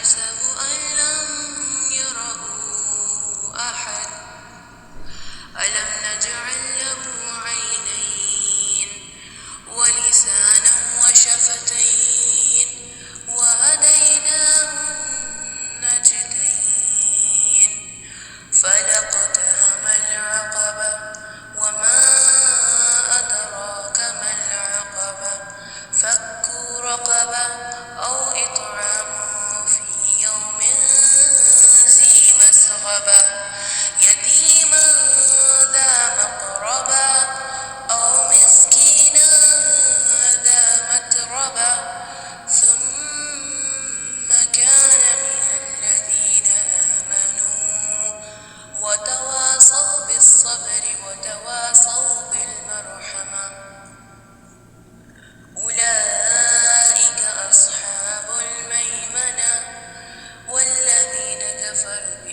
أيحسب أن لم يره أحد ألم نجعل له عينين ولسانا وشفتين وهديناه النجدين فلاقتحم العقبة وما أدراك ما العقبة فك رقبة أو إطعام في يوم ذي مسغبة يتيما ذا مقربة أو مسكينا ذا متربة ثم كان من الذين آمنوا وتواصوا بالصبر وتواصوا بالمرحمة أولئك أصحاب الميمنة والذين كفروا